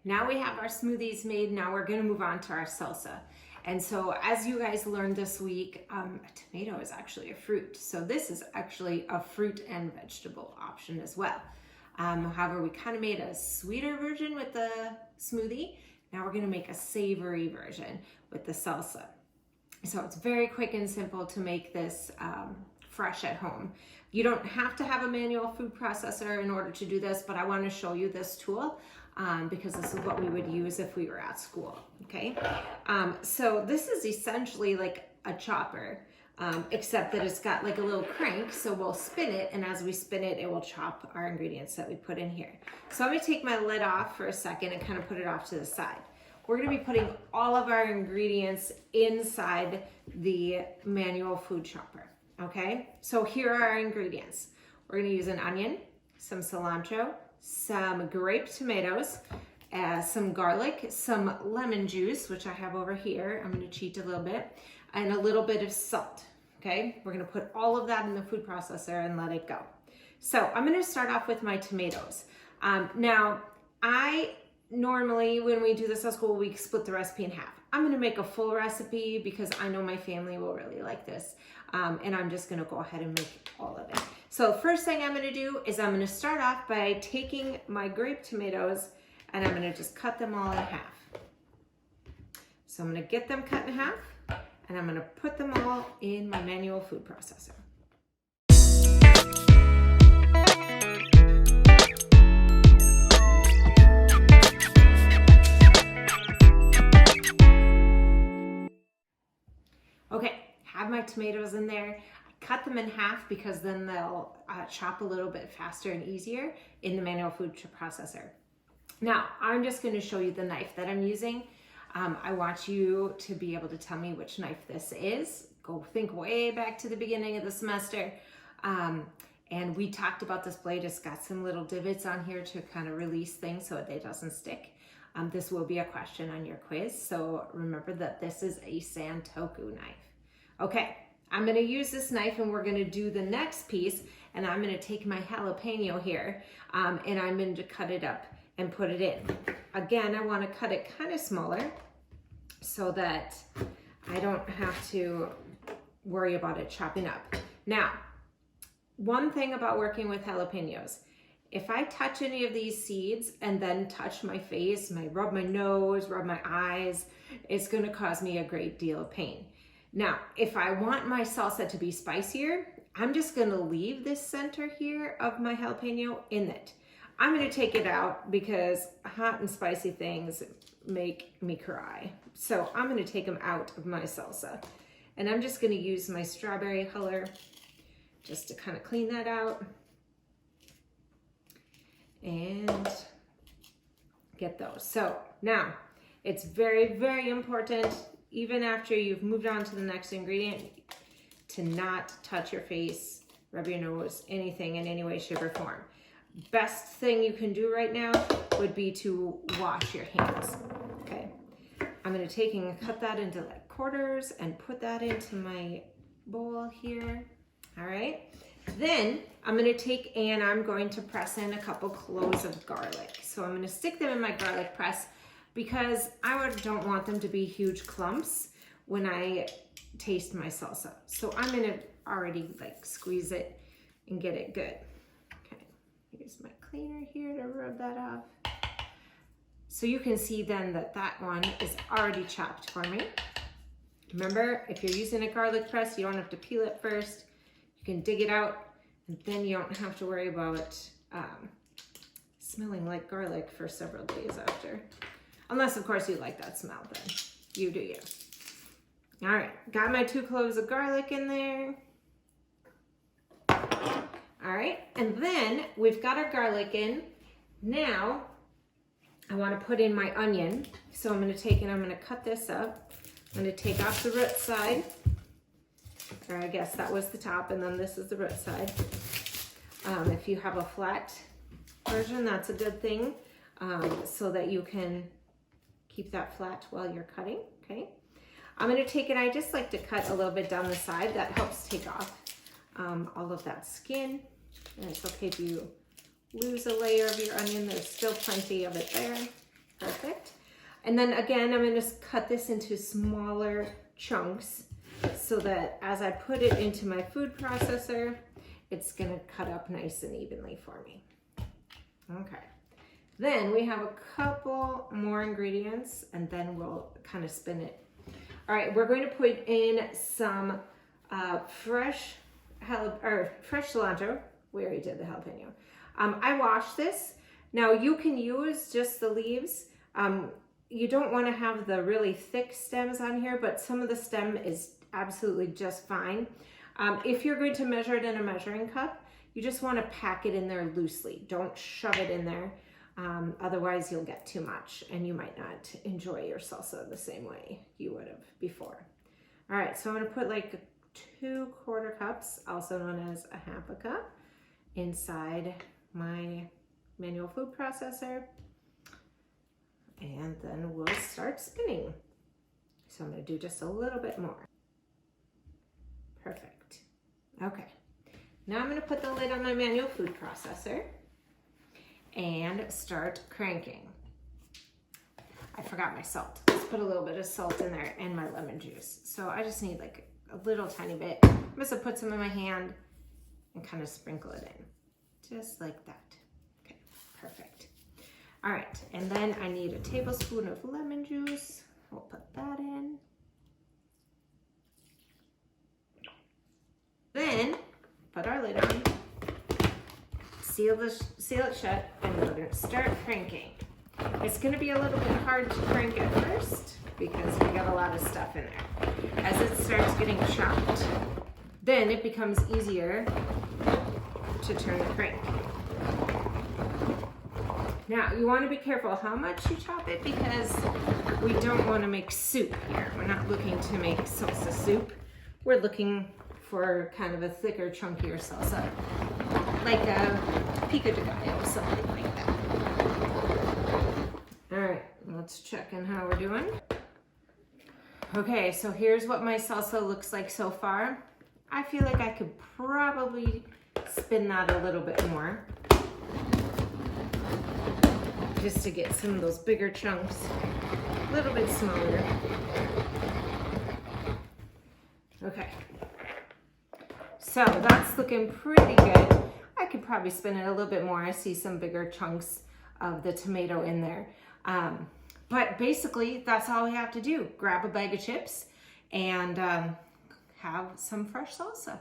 now we have our smoothies made. Now we're gonna move on to our salsa. And so as you guys learned this week, a tomato is actually a fruit. So this is actually a fruit and vegetable option as well. However, we kind of made a sweeter version with the smoothie. Now we're gonna make a savory version with the salsa. So it's very quick and simple to make this fresh at home. You don't have to have a manual food processor in order to do this, but I want to show you this tool because this is what we would use if we were at school, okay? So this is essentially like a chopper, except that it's got like a little crank, so we'll spin it, and as we spin it, it will chop our ingredients that we put in here. So I'm gonna take my lid off for a second and kind of put it off to the side. We're gonna be putting all of our ingredients inside the manual food chopper, okay? So here are our ingredients. We're gonna use an onion, some cilantro, some grape tomatoes, some garlic, some lemon juice, which I have over here. I'm gonna cheat a little bit, and a little bit of salt, okay? We're gonna put all of that in the food processor and let it go. So I'm gonna start off with my tomatoes. Now, normally, when we do this at school, we split the recipe in half. I'm gonna make a full recipe because I know my family will really like this. And I'm just gonna go ahead and make all of it. So the first thing I'm gonna do is I'm gonna start off by taking my grape tomatoes and I'm gonna just cut them all in half. So I'm gonna get them cut in half and I'm gonna put them all in my manual food processor. Okay, have my tomatoes in there. I cut them in half because then they'll chop a little bit faster and easier in the manual food processor. Now, I'm just going to show you the knife that I'm using. I want you to be able to tell me which knife this is. Go think way back to the beginning of the semester. And we talked about this blade. It's got some little divots on here to kind of release things so it doesn't stick. This will be a question on your quiz, so remember that this is a Santoku knife. Okay, I'm gonna use this knife and we're gonna do the next piece, and I'm gonna take my jalapeno here and I'm going to cut it up and put it in. Again, I wanna cut it kind of smaller so that I don't have to worry about it chopping up. Now, one thing about working with jalapenos, if I touch any of these seeds and then touch my face, rub my nose, rub my eyes, it's gonna cause me a great deal of pain. Now, if I want my salsa to be spicier, I'm just gonna leave this center here of my jalapeno in it. I'm gonna take it out because hot and spicy things make me cry. So I'm gonna take them out of my salsa. And I'm just gonna use my strawberry color just to kind of clean that out. And get those. So now it's very, very important, even after you've moved on to the next ingredient, to not touch your face, rub your nose, anything in any way, shape, or form. Best thing you can do right now would be to wash your hands. Okay. I'm going to take and cut that into like quarters and put that into my bowl here. All right. Then I'm going to take and I'm going to press in a couple cloves of garlic. So I'm going to stick them in my garlic press because I don't want them to be huge clumps when I taste my salsa. So I'm going to already like squeeze it and get it good. Okay, use my cleaner here to rub that off. So you can see then that that one is already chopped for me. Remember, if you're using a garlic press, you don't have to peel it first. You can dig it out, and then you don't have to worry about smelling like garlic for several days after. Unless, of course, you like that smell, then you do you. All right, got my 2 cloves of garlic in there. All right, and then we've got our garlic in. Now, I want to put in my onion. So I'm going to take and I'm going to cut this up. I'm going to take off the root side. Or I guess that was the top, and then this is the root side. If you have a flat version, that's a good thing, so that you can keep that flat while you're cutting, okay? I'm gonna take it, I just like to cut a little bit down the side. That helps take off all of that skin. And it's okay if you lose a layer of your onion, there's still plenty of it there. Perfect. And then again, I'm going to cut this into smaller chunks so that as I put it into my food processor, it's going to cut up nice and evenly for me. Okay. Then we have a couple more ingredients and then we'll kind of spin it. All right, we're going to put in some fresh cilantro. We already did the jalapeno. I washed this. Now you can use just the leaves. You don't want to have the really thick stems on here, but some of the stem is absolutely just fine. If you're going to measure it in a measuring cup, you just want to pack it in there loosely. Don't shove it in there. Otherwise you'll get too much and you might not enjoy your salsa the same way you would have before. All right, so I'm going to put like 2 quarter cups, also known as a half a cup, inside my manual food processor. And then we'll start spinning. So I'm going to do just a little bit more. Perfect. Okay. Now I'm going to put the lid on my manual food processor and start cranking. I forgot my salt. Let's put a little bit of salt in there and my lemon juice. So I just need like a little tiny bit. I'm just going to put some in my hand and kind of sprinkle it in. Just like that. Okay, perfect. All right, and then I need a tablespoon of lemon juice. We'll put that in. Then put our lid on, seal it shut, and we're gonna start cranking. It's gonna be a little bit hard to crank at first because we got a lot of stuff in there. As it starts getting chopped, then it becomes easier to turn the crank. Now, you want to be careful how much you chop it because we don't want to make soup here. We're not looking to make salsa soup. We're looking for kind of a thicker, chunkier salsa, like a pico de gallo, something like that. All right, let's check in how we're doing. Okay, so here's what my salsa looks like so far. I feel like I could probably spin that a little bit more, just to get some of those bigger chunks a little bit smaller. Okay, so that's looking pretty good. I could probably spin it a little bit more. I see some bigger chunks of the tomato in there. But basically, that's all we have to do. Grab a bag of chips and have some fresh salsa.